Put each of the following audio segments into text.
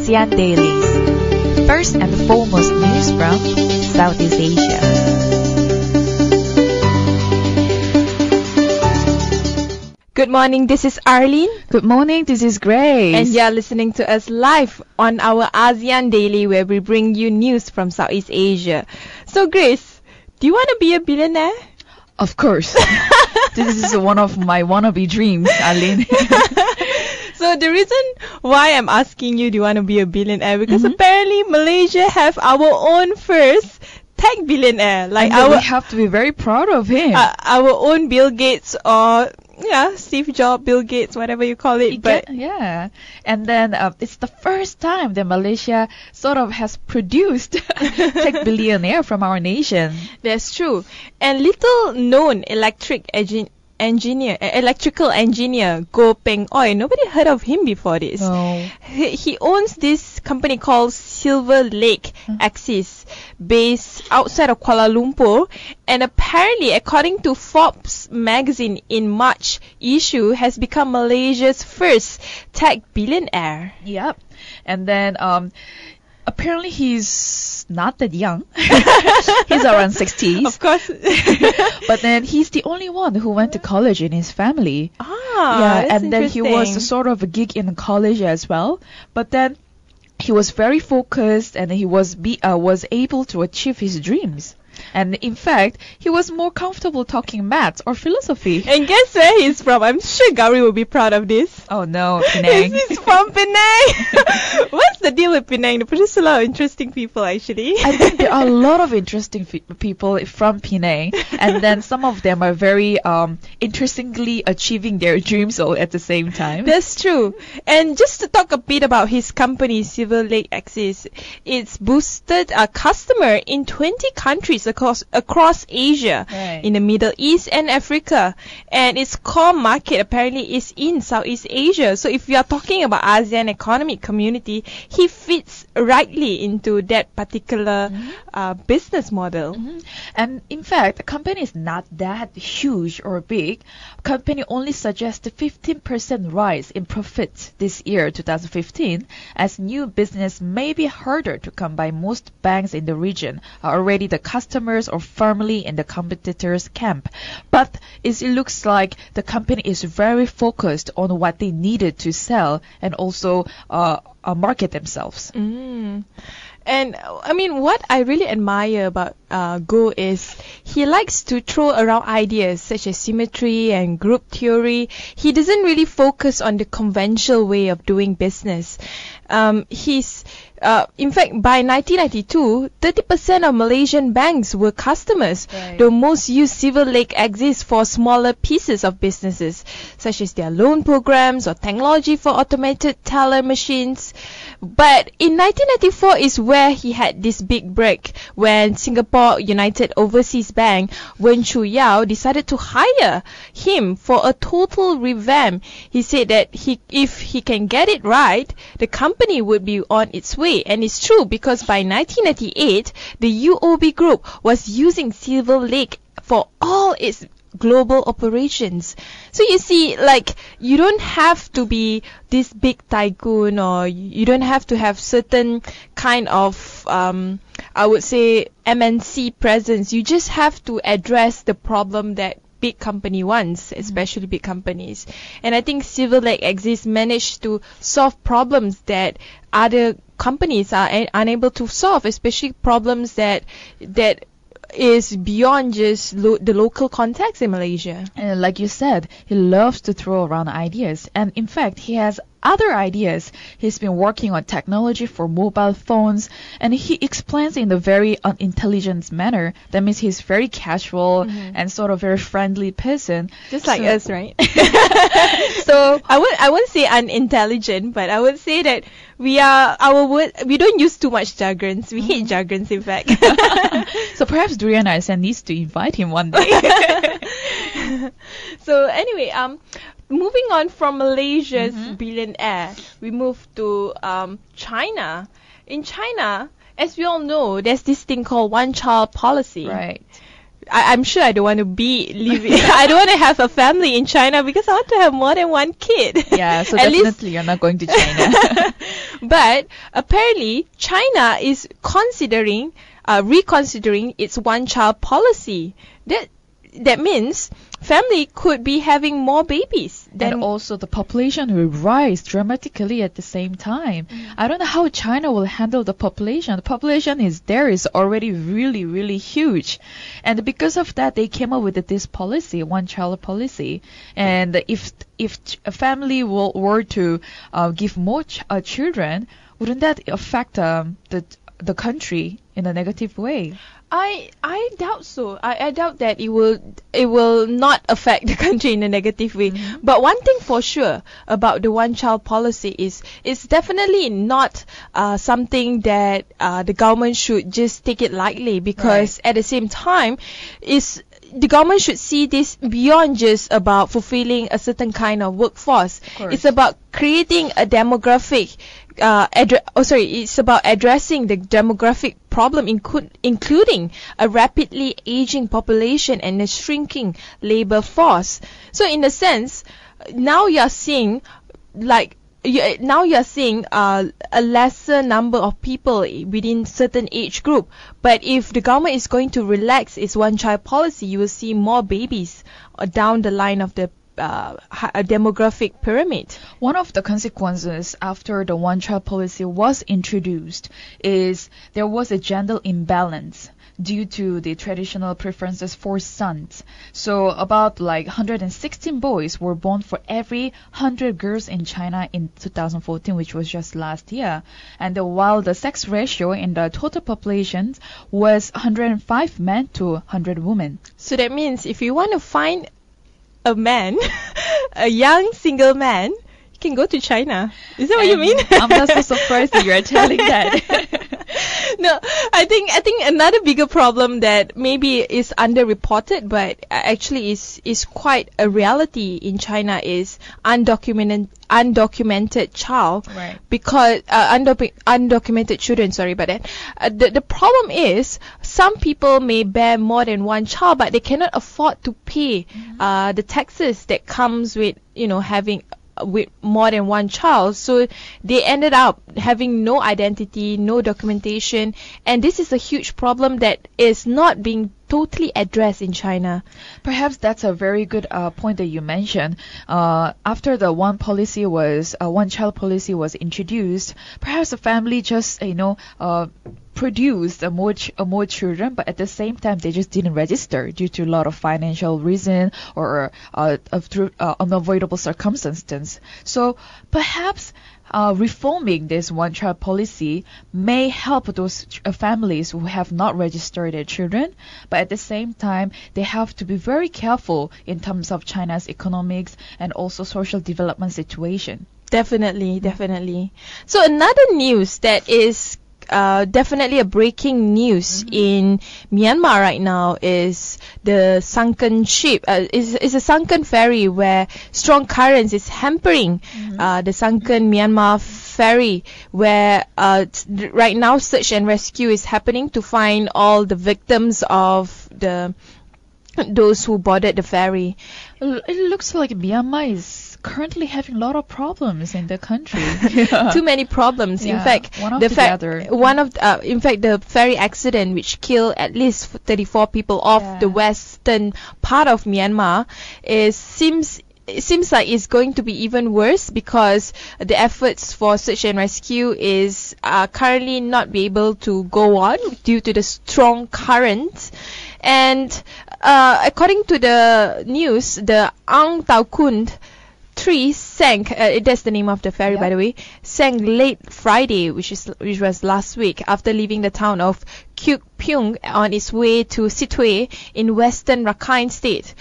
ASEAN Daily. First and foremost news from Southeast Asia. Good morning, this is Arlene. Good morning, this is Grace. And you're listening to us live on our ASEAN Daily, where we bring you news from Southeast Asia. So Grace, do you want to be a billionaire? Of course. This is one of my wannabe dreams, Arlene. So the reason why I'm asking you, do you want to be a billionaire? Because apparently Malaysia have our own first tech billionaire. Like we have to be very proud of him. Our own Bill Gates or Steve Jobs, Bill Gates, whatever you call it. Yeah. And then it's the first time that Malaysia sort of has produced tech billionaire from our nation. That's true. And little known electrical engineer Goh Peng Oi. Nobody heard of him before this. No. He owns this company called Silver Lake Axis, based outside of Kuala Lumpur, and apparently, according to Forbes magazine in March issue, has become Malaysia's first tech billionaire. Yep. And then apparently he's not that young. He's around 60s. Of course. But then he's the only one who went to college in his family. That's and then he was sort of a geek in college as well. But then he was very focused, and he was able to achieve his dreams. And in fact, he was more comfortable talking maths or philosophy. And guess where he's from? I'm sure Gauri will be proud of this. Oh no, Penang. He's from Penang. What's the deal with Penang? They produce a lot of interesting people, actually. I think there are a lot of interesting people from Penang, and then some of them are very interestingly achieving their dreams all at the same time. That's true. And just to talk a bit about his company, Silver Lake Axis, it's boosted a customer in 20 countries across Asia, right, in the Middle East and Africa. And its core market apparently is in Southeast Asia. So if we are talking about ASEAN economic community, he fits rightly into that particular business model. And in fact, the company is not that huge or big. Company only suggests a 15% rise in profits this year, 2015, as new business may be harder to come by. Most banks in the region are already the customers or firmly in the competitors' camp. But it looks like the company is very focused on what they needed to sell and also market themselves. And I mean, what I really admire about Go is he likes to throw around ideas such as symmetry and group theory. He doesn't really focus on the conventional way of doing business. In fact, by 1992, 30% of Malaysian banks were customers. Right. The most used Silver Lake exists for smaller pieces of businesses, such as their loan programs or technology for automated teller machines. But in 1994 is where he had this big break, when Singapore United Overseas Bank, Wen Chu Yao, decided to hire him for a total revamp. He said that if he can get it right, the company would be on its way. And it's true, because by 1998, the UOB Group was using Silver Lake for all its global operations. So you see, like, you don't have to be this big tycoon, or you don't have to have certain kind of, I would say, MNC presence. You just have to address the problem that big company wants, especially big companies. And I think Silver Lake Axis managed to solve problems that other companies are unable to solve, especially problems that is beyond just the local context in Malaysia. And like you said, he loves to throw around ideas. And in fact, he has other ideas. He's been working on technology for mobile phones, and he explains in a very unintelligent manner. That means he's very casual and sort of very friendly person. Just like us, right? So I wouldn't say unintelligent, but I would say that we don't use too much jargons. We hate jargons, in fact. So perhaps Durian Arsen needs to invite him one day. So anyway, moving on from Malaysia's billionaire, we move to China. In China, as we all know, there's this thing called one-child policy. Right. I'm sure I don't want to be living. I don't want to have a family in China because I want to have more than one kid. Yeah, so At definitely you're not going to China. But apparently, China is reconsidering its one-child policy. That means family could be having more babies. And also the population will rise dramatically at the same time. I don't know how China will handle the population. The population is already really, really huge. And because of that, they came up with this policy, one-child policy. And if a family were to give more children, wouldn't that affect the country in a negative way? I doubt so. I doubt that it will not affect the country in a negative way. But one thing for sure about the one-child policy is it's definitely not something that the government should just take it lightly, because at the same time, the government should see this beyond just about fulfilling a certain kind of workforce. It's about creating a demographic. It's about addressing the demographic problem, including a rapidly aging population and a shrinking labor force. So, in a sense, now you're seeing a lesser number of people within certain age group. But if the government is going to relax its one-child policy, you will see more babies down the line of the a demographic pyramid. One of the consequences after the one-child policy was introduced is there was a gender imbalance due to the traditional preferences for sons. So about 116 boys were born for every 100 girls in China in 2014, which was just last year. And while the sex ratio in the total population was 105 men to 100 women. So that means if you want to find a man, a young single man, you can go to China. Is that what you mean? I'm not so surprised that you are telling that. No, I think another bigger problem that maybe is underreported, but actually is quite a reality in China is undocumented child. Right. Because undocumented children. Sorry about that. The problem is some people may bear more than one child, but they cannot afford to pay the taxes that comes with having with more than one child. So they ended up having no identity, no documentation, and this is a huge problem that is not being totally addressed in China. Perhaps that's a very good point that you mentioned. After the one-child policy was introduced, perhaps the family just produced more children, but at the same time they just didn't register due to a lot of financial reason or through unavoidable circumstances. So perhaps reforming this one-child policy may help those families who have not registered their children, but at the same time, they have to be very careful in terms of China's economics and also social development situation. Definitely. So another news that is definitely a breaking news in Myanmar right now is the sunken ship. Is a sunken ferry where strong currents is hampering the sunken Myanmar ferry, where right now search and rescue is happening to find all the victims of those who boarded the ferry. It looks like Myanmar is currently having a lot of problems in the country. Too many problems. Yeah, in fact, the ferry accident which killed at least 34 people off the western part of Myanmar seems like it's going to be even worse, because the efforts for search and rescue is currently not be able to go on due to the strong current. And according to the news, the Ang Tau Kun 3 sank, that's the name of the ferry, by the way, sank late Friday, which was last week, after leaving the town of Kyuk Pyung on its way to Sitwe in western Rakhine State.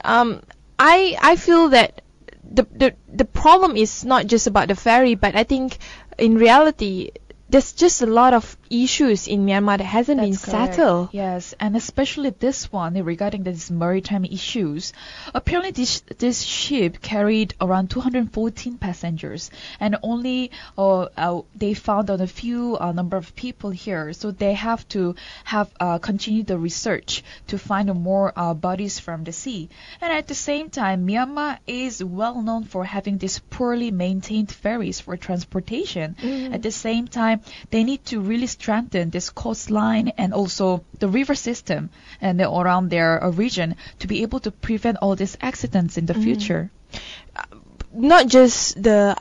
I feel that the problem is not just about the ferry, but I think in reality there's just a lot of issues in Myanmar that hasn't been That's correct. settled. Yes, and especially this one regarding these maritime issues. Apparently, this ship carried around 214 passengers, and only they found on a few number of people here. So they have to continue the research to find more bodies from the sea. And at the same time, Myanmar is well known for having these poorly maintained ferries for transportation. At the same time, they need to really strengthen this coastline and also the river system and around their region to be able to prevent all these accidents in the future. Not just the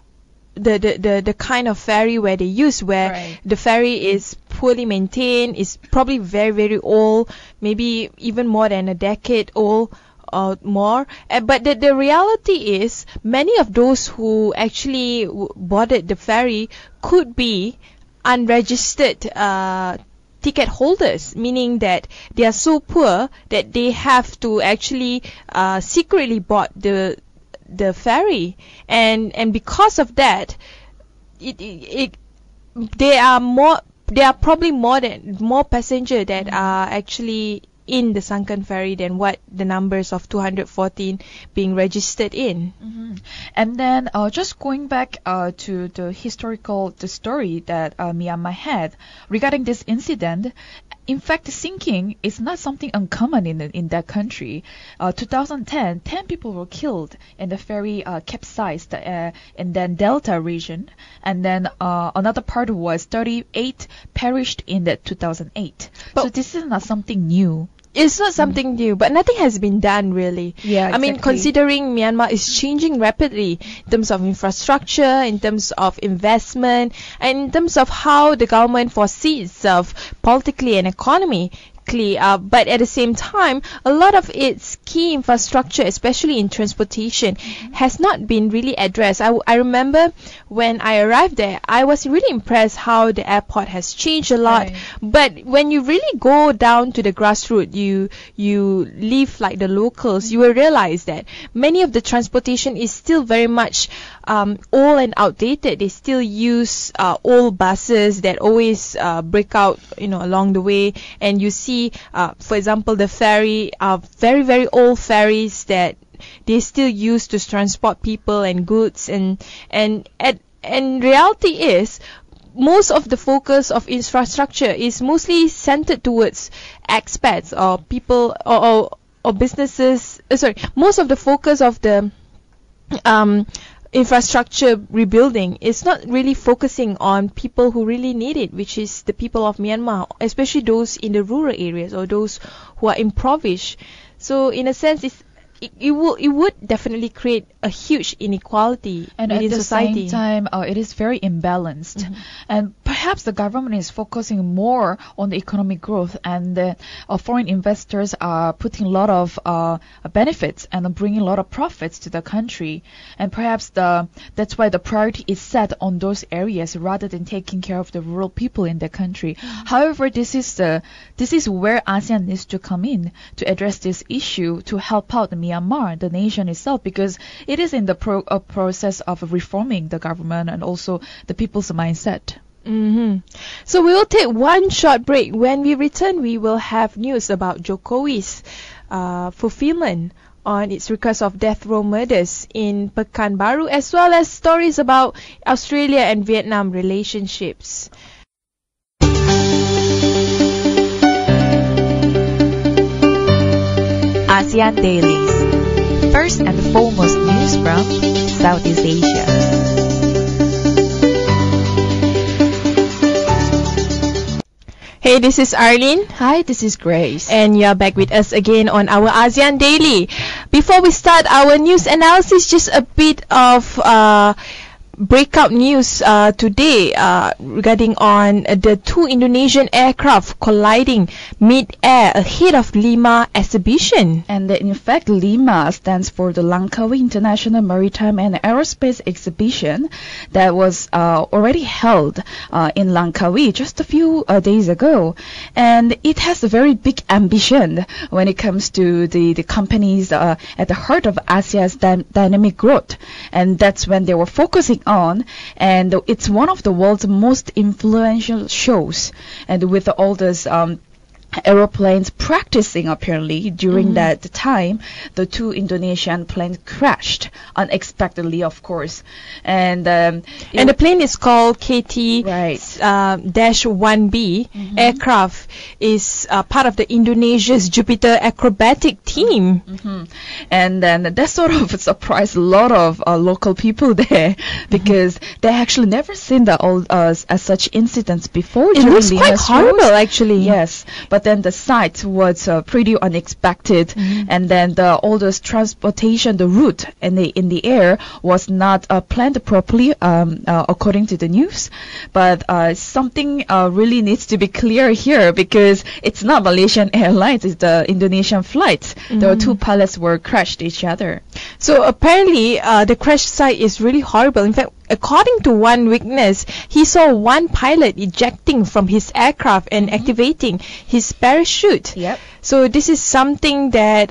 kind of ferry where they use, where Right. the ferry is poorly maintained, is probably very, very old, maybe even more than a decade old or more. But the reality is, many of those who actually boarded the ferry could be unregistered ticket holders, meaning that they are so poor that they have to actually secretly board the ferry, and because of that, there are probably more passengers that are actually in the sunken ferry than what the numbers of 214 being registered in. And then just going back to the story that Myanmar had regarding this incident. In fact, sinking is not something uncommon in that country. 2010, 10 people were killed and the ferry capsized in the Delta region. And then another part was 38 perished in the 2008. But so this is not something new. It's not something new, but nothing has been done really. Yeah, I mean, exactly. considering Myanmar is changing rapidly in terms of infrastructure, in terms of investment, and in terms of how the government foresees itself politically and economically. But at the same time, a lot of its key infrastructure, especially in transportation, has not been really addressed. I remember when I arrived there, I was really impressed how the airport has changed a lot. Right. But when you really go down to the grassroots, you live like the locals, you will realize that many of the transportation is still very much old and outdated. They still use old buses that always break out, along the way, and you see, for example, the ferry, very, very old ferries that they still use to transport people and goods, and reality is, most of the focus of infrastructure is mostly centered towards expats or people or businesses. Most of the focus of the infrastructure rebuilding is not really focusing on people who really need it, which is the people of Myanmar, especially those in the rural areas or those who are impoverished. So in a sense, it would definitely create a huge inequality And within at the society. same time, it is very imbalanced. And perhaps the government is focusing more on the economic growth, and foreign investors are putting a lot of benefits and bringing a lot of profits to the country. And perhaps that's why the priority is set on those areas rather than taking care of the rural people in the country. However, this is where ASEAN needs to come in to address this issue, to help out Myanmar, the nation itself, because it is in the process of reforming the government and also the people's mindset. So we will take one short break. When we return, we will have news about Jokowi's fulfillment on its request of death row murders in Pekanbaru, as well as stories about Australia and Vietnam relationships. ASEAN Dailies. First and foremost news from Southeast Asia. Hey, this is Arlene. Hi, this is Grace. And you're back with us again on our ASEAN Daily. Before we start our news analysis, just a bit of breakout news today regarding on the two Indonesian aircraft colliding mid-air ahead of Lima exhibition. And in fact, Lima stands for the Langkawi International Maritime and Aerospace Exhibition that was already held in Langkawi just a few days ago. And it has a very big ambition when it comes to the companies at the heart of ASEAN's dynamic growth. And that's when they were focusing on, and it's one of the world's most influential shows, and with all this aeroplanes practicing apparently during that time, the two Indonesian planes crashed unexpectedly, of course, and the plane is called KT dash 1B aircraft, is part of the Indonesia's Jupiter acrobatic team. And then that sort of surprised a lot of local people there, because they actually never seen such incidents before. It was quite horrible, actually. Yes, but then the sight was pretty unexpected, and then all this transportation, the route in the air was not planned properly, according to the news. But something really needs to be clear here, because it's not Malaysian Airlines, it's the Indonesian flights. There were two pilots were crashed each other. So apparently the crash site is really horrible. In fact, according to one witness, he saw one pilot ejecting from his aircraft and activating his parachute. Yep. So this is something that,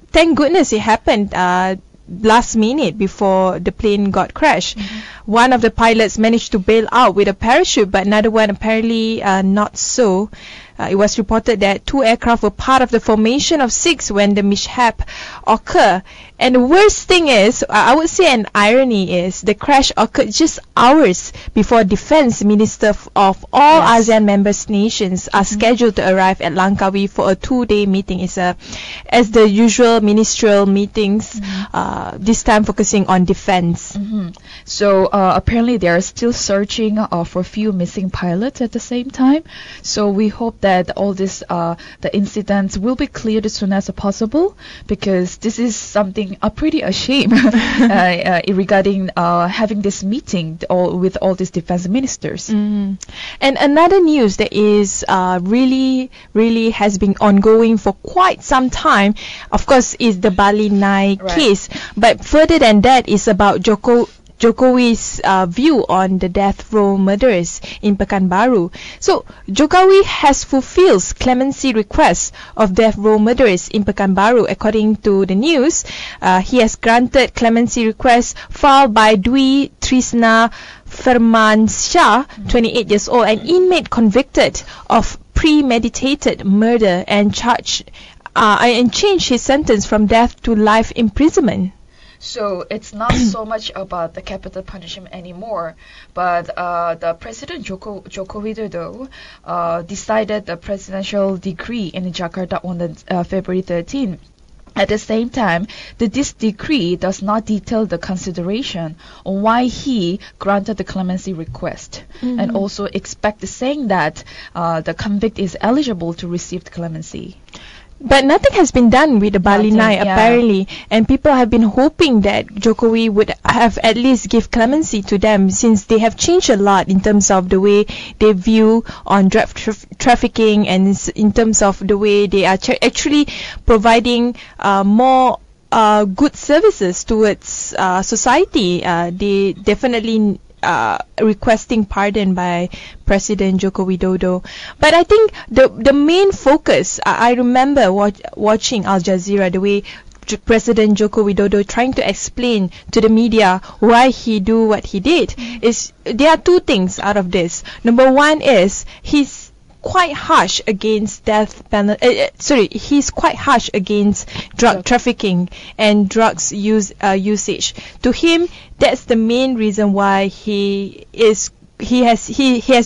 thank goodness it happened last minute before the plane got crashed. One of the pilots managed to bail out with a parachute, but another one apparently not so. It was reported that two aircraft were part of the formation of 6 when the mishap occurred. And the worst thing is, I would say an irony is, the crash occurred just hours before defense ministers of all ASEAN member nations are scheduled to arrive at Langkawi for a 2-day meeting. It's as the usual ministerial meetings, this time focusing on defense. So apparently they are still searching for a few missing pilots at the same time. So we hope that all this the incidents will be cleared as soon as possible, because this is something pretty a shame regarding having this meeting with all these defense ministers. And another news that is really has been ongoing for quite some time, of course, is the Bali Nai case. But further than that is about Jokowi's view on the death row murderers in Pekanbaru. So, Jokowi has fulfilled clemency requests of death row murderers in Pekanbaru. According to the news, he has granted clemency requests filed by Dwi Trisna Firmansyah, 28 years old, an inmate convicted of premeditated murder and changed his sentence from death to life imprisonment. So it's not so much about the capital punishment anymore, but the President Joko Widodo decided the presidential decree in Jakarta on February 13. At the same time, this decree does not detail the consideration on why he granted the clemency request, and also saying that the convict is eligible to receive the clemency. But nothing has been done with the Bali Nai, apparently, and people have been hoping that Jokowi would have at least give clemency to them, since they have changed a lot in terms of the way they view on drug trafficking, and in terms of the way they are actually providing more good services towards society. They definitely requesting pardon by President Joko Widodo. But I think the main focus, I remember watching Al Jazeera, the way President Joko Widodo trying to explain to the media why he do what he did, is there are two things out of this. Number one is he's quite harsh against he's quite harsh against drug trafficking and drugs usage. To him, that's the main reason why he has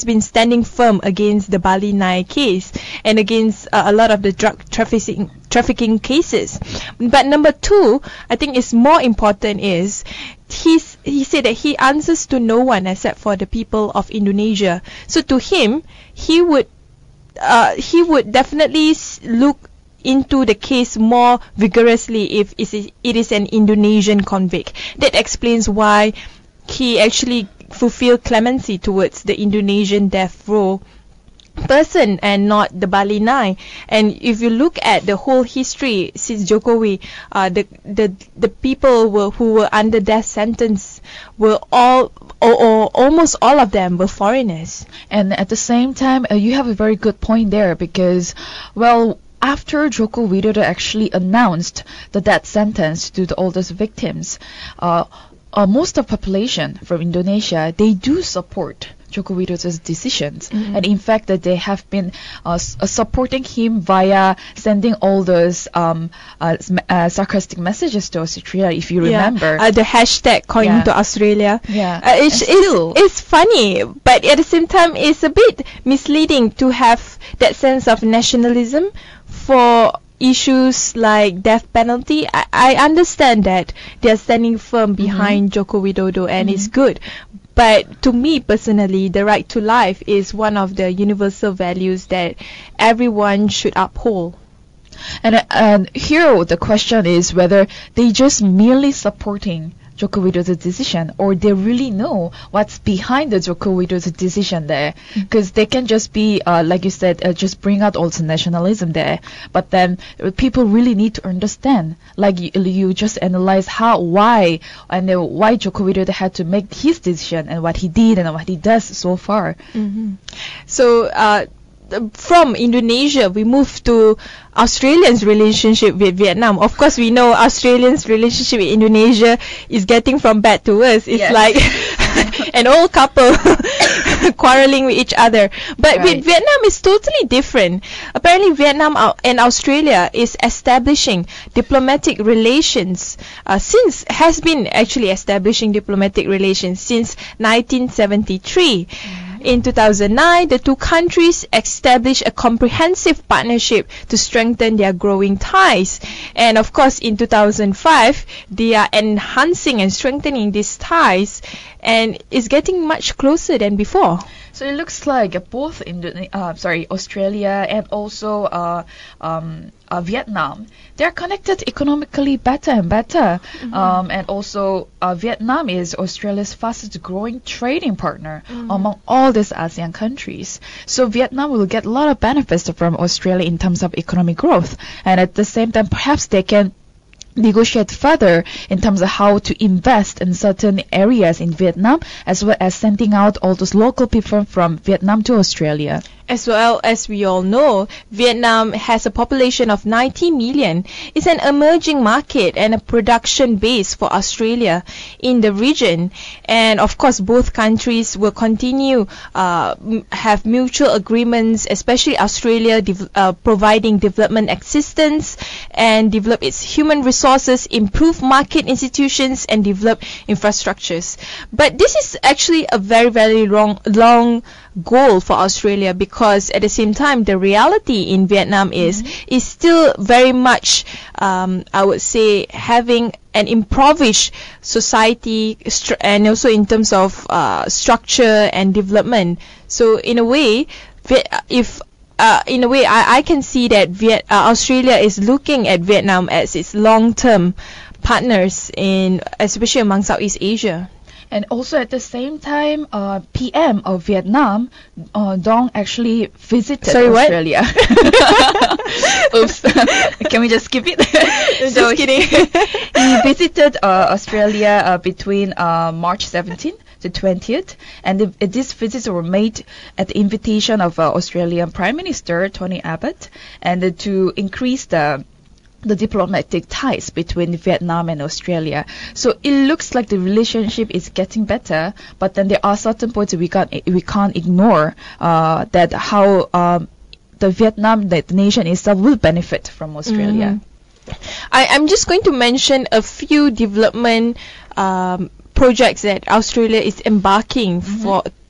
been standing firm against the Bali Nai case and against a lot of the drug trafficking cases. But number two, I think is more important, is he said that he answers to no one except for the people of Indonesia. So to him, he would definitely look into the case more vigorously if it is an Indonesian convict. That explains why he actually fulfilled clemency towards the Indonesian death row person and not the Bali Nai. And if you look at the whole history since Jokowi, the people who were under death sentence were all, or almost all of them, were foreigners. And at the same time, you have a very good point there, because, well, after Joko Widodo actually announced the death sentence to all those victims, most of population from Indonesia, they do support Joko Widodo's decisions, and in fact that they have been supporting him via sending all those sarcastic messages to Australia, if you remember. The hashtag coined to Australia. It's funny, but at the same time it's a bit misleading to have that sense of nationalism for issues like death penalty. I understand that they are standing firm behind Joko Widodo, and it's good. But to me personally, the right to life is one of the universal values that everyone should uphold. And here the question is whether they just merely supporting Joko Widodo's decision, or they really know what's behind the Joko Widodo's decision there. Because they can just be, like you said, just bring out also nationalism there. But then people really need to understand, like you just analyze why Joko Widodo had to make his decision, and what he did and what he does so far. So, from Indonesia, we move to Australians' relationship with Vietnam. Of course, we know Australians' relationship with Indonesia is getting from bad to worse. It's like an old couple quarreling with each other. But with Vietnam, it's totally different. Apparently, Vietnam and Australia is establishing diplomatic relations has been actually establishing diplomatic relations since 1973. In 2009, the two countries established a comprehensive partnership to strengthen their growing ties. And of course, in 2005, they are enhancing and strengthening these ties, and it's getting much closer than before. So it looks like both Australia and also Vietnam, they're connected economically better and better. And also Vietnam is Australia's fastest growing trading partner among all these ASEAN countries. So Vietnam will get a lot of benefits from Australia in terms of economic growth. And at the same time, perhaps they can negotiate further in terms of how to invest in certain areas in Vietnam, as well as sending out all those local people from Vietnam to Australia. As well as we all know, Vietnam has a population of 90 million. It's an emerging market and a production base for Australia in the region. And of course, both countries will continue have mutual agreements, especially Australia providing development assistance and develop its human resources, improve market institutions, and develop infrastructures. But this is actually a very, very long goal for Australia, because at the same time the reality in Vietnam is still very much I would say having an impoverished society, and also in terms of structure and development. So in a way, I can see that Australia is looking at Vietnam as its long-term partners especially among Southeast Asia. And also at the same time, PM of Vietnam, Dong, actually visited Australia. Oops. Can we just skip it? Just kidding. He visited Australia between March 17th to 20th, and these visits were made at the invitation of Australian Prime Minister Tony Abbott, and to increase the diplomatic ties between Vietnam and Australia. So it looks like the relationship is getting better, but then there are certain points we can't ignore that how the nation itself will benefit from Australia. I'm just going to mention a few development projects that Australia is embarking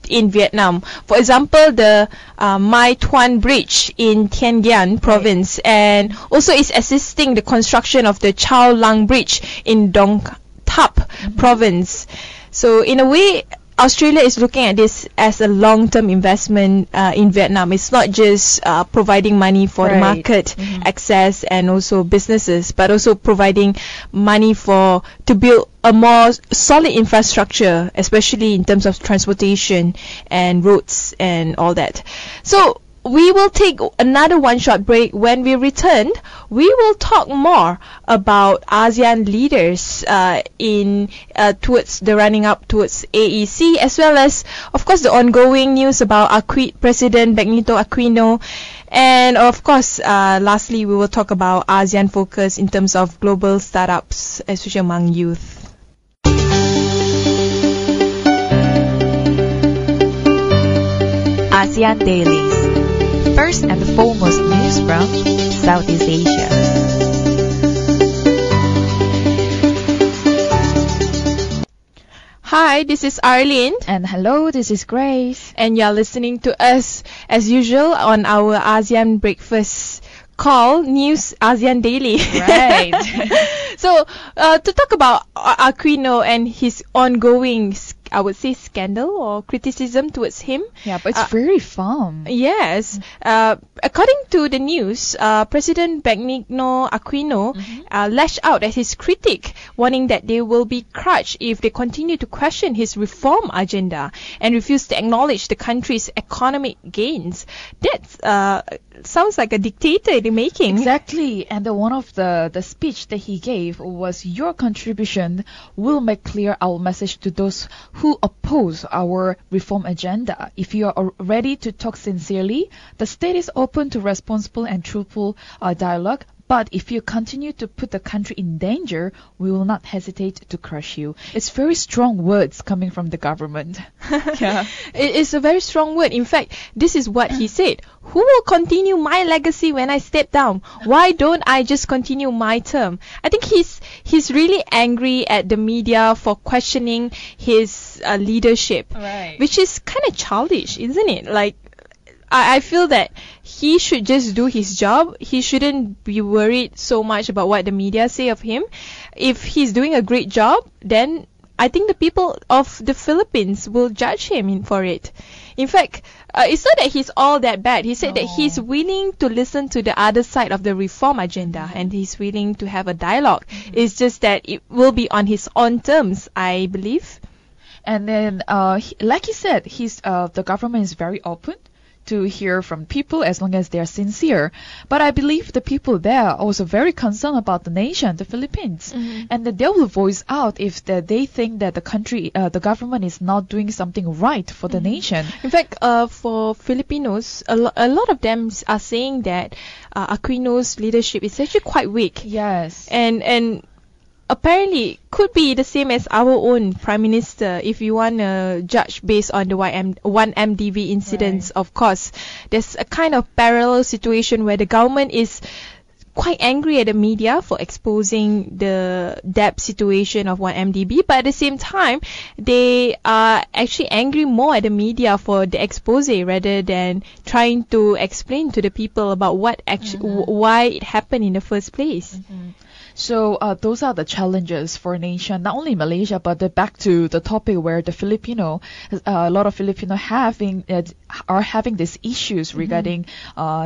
in Vietnam. For example, the Mai Thuan Bridge in Tiên Gian province, and also is assisting the construction of the Chao Lang Bridge in Dong Thap province. So in a way, Australia is looking at this as a long-term investment in Vietnam. It's not just providing money for the market access and also businesses, but also providing money to build a more solid infrastructure, especially in terms of transportation and roads and all that. So we will take another one short break. When we return, we will talk more about ASEAN leaders towards the running up towards AEC, as well as, of course, the ongoing news about President Benigno Aquino. And of course, lastly, we will talk about ASEAN focus in terms of global startups, especially among youth. ASEAN Daily. First and foremost news from Southeast Asia. Hi, this is Arlene. And hello, this is Grace. And you're listening to us as usual on our ASEAN Breakfast call, News ASEAN Daily. Right. So, to talk about Aquino and his ongoing, I would say, scandal or criticism towards him. Yeah, but it's very fun. Yes. According to the news, President Benigno Aquino lashed out at his critic, warning that they will be crushed if they continue to question his reform agenda and refuse to acknowledge the country's economic gains. That sounds like a dictator in the making. Exactly. And one of the speech that he gave was, your contribution will make clear our message to those who oppose our reform agenda. If you are ready to talk sincerely, the state is open to responsible and truthful dialogue. But if you continue to put the country in danger, we will not hesitate to crush you. It's very strong words coming from the government. Yeah. It is a very strong word. In fact, this is what he said. Who will continue my legacy when I step down? Why don't I just continue my term? I think he's really angry at the media for questioning his leadership, Right. which is kind of childish, isn't it? Like, I feel that he should just do his job. He shouldn't be worried so much about what the media say of him. If he's doing a great job, then I think the people of the Philippines will judge him for it. In fact, it's not that he's all that bad. He said that he's willing to listen to the other side of the reform agenda and he's willing to have a dialogue. It's just that it will be on his own terms, I believe. And then, like he said, the government is very open to hear from people as long as they are sincere. But I believe the people there are also very concerned about the nation, the Philippines, and that they will voice out if they think that the country, the government is not doing something right for the nation. In fact, for Filipinos, a lot of them are saying that Aquino's leadership is actually quite weak. Yes. And apparently could be the same as our own Prime Minister if you want to judge based on the 1MDB incidents. Right. Of course, there's a kind of parallel situation where the government is quite angry at the media for exposing the debt situation of 1MDB, but at the same time they are actually angry more at the media for the expose rather than trying to explain to the people about what actually why it happened in the first place. So those are the challenges for a nation, not only Malaysia, but back to the topic where the a lot of Filipino are having these issues regarding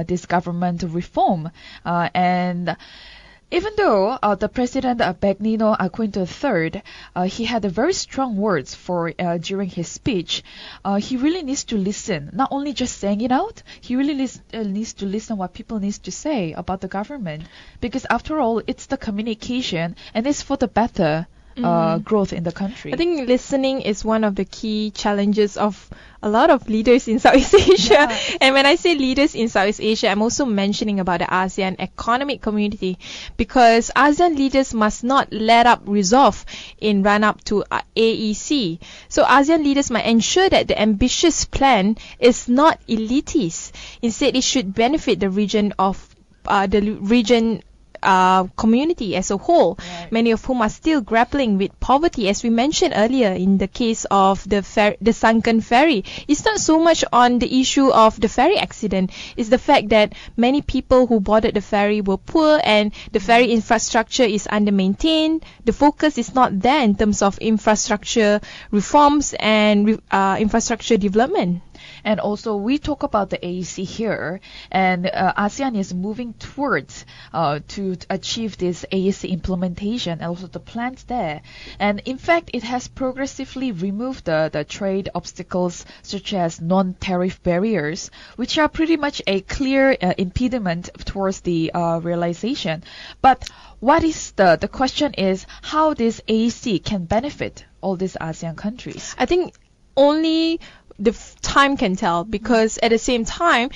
this government reform. And even though the President Benigno Aquino III, he had a very strong words for during his speech, he really needs to listen, not only just saying it out, he really needs to listen what people need to say about the government, because after all, it's the communication and it's for the better growth in the country. I think listening is one of the key challenges of a lot of leaders in Southeast Asia. Yeah. And when I say leaders in Southeast Asia, I'm also mentioning about the ASEAN economic community, because ASEAN leaders must not let up resolve in run-up to AEC. So ASEAN leaders might ensure that the ambitious plan is not elitist. Instead, it should benefit the region community as a whole, Right. many of whom are still grappling with poverty, as we mentioned earlier in the case of the sunken ferry. It's not so much on the issue of the ferry accident, it's the fact that many people who boarded the ferry were poor and the ferry infrastructure is under-maintained. The focus is not there in terms of infrastructure reforms and infrastructure development. And also, we talk about the AEC here, and ASEAN is moving towards to achieve this AEC implementation and also the plans there. And in fact, it has progressively removed the trade obstacles such as non-tariff barriers, which are pretty much a clear impediment towards the realization. But what is the question is how this AEC can benefit all these ASEAN countries? I think only the time can tell, because at the same time,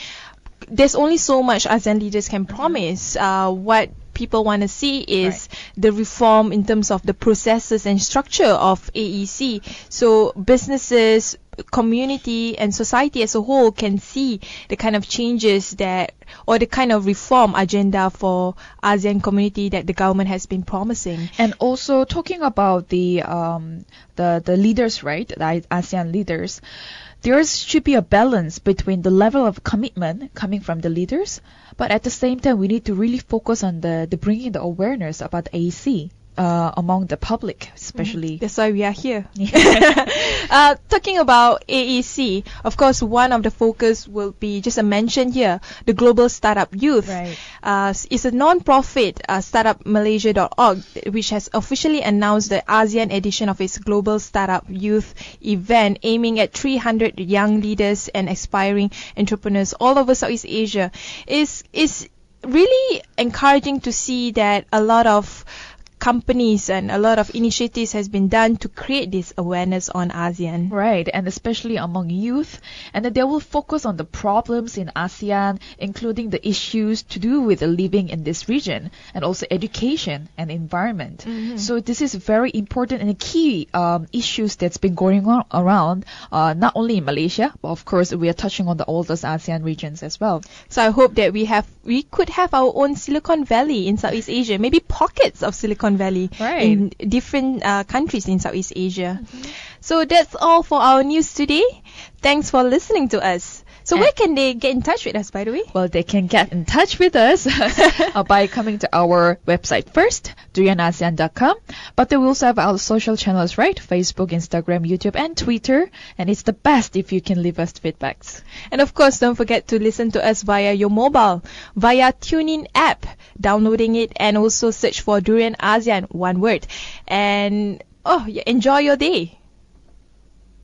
there's only so much ASEAN leaders can promise. What people want to see is the reform in terms of the processes and structure of AEC. So businesses, community and society as a whole can see the kind of changes that, or the kind of reform agenda for ASEAN community that the government has been promising. And also talking about the leaders, right? The ASEAN leaders, there should be a balance between the level of commitment coming from the leaders, but at the same time we need to really focus on the bringing the awareness about AEC. Among the public, especially. That's why we are here. Talking about AEC, of course, one of the focus will be just a mention here, the Global Startup Youth. Right. It's a non-profit startupmalaysia.org, which has officially announced the ASEAN edition of its Global Startup Youth event, aiming at 300 young leaders and aspiring entrepreneurs all over Southeast Asia. It's really encouraging to see that a lot of companies and a lot of initiatives has been done to create this awareness on ASEAN. Right, and especially among youth, and that they will focus on the problems in ASEAN, including the issues to do with living in this region, and also education and environment. So this is very important and key issues that's been going on around, not only in Malaysia, but of course we are touching on all those ASEAN regions as well. So I hope that we could have our own Silicon Valley in Southeast Asia, maybe pockets of Silicon Valley in different countries in Southeast Asia. So that's all for our news today. Thanks for listening to us. So where can they get in touch with us, by the way? Well, they can get in touch with us by coming to our website first, durianasean.com. But they will also have our social channels, right? Facebook, Instagram, YouTube, and Twitter. And it's the best if you can leave us feedbacks. And of course, don't forget to listen to us via your mobile, via TuneIn app, downloading it, and also search for Durian ASEAN, one word. And enjoy your day.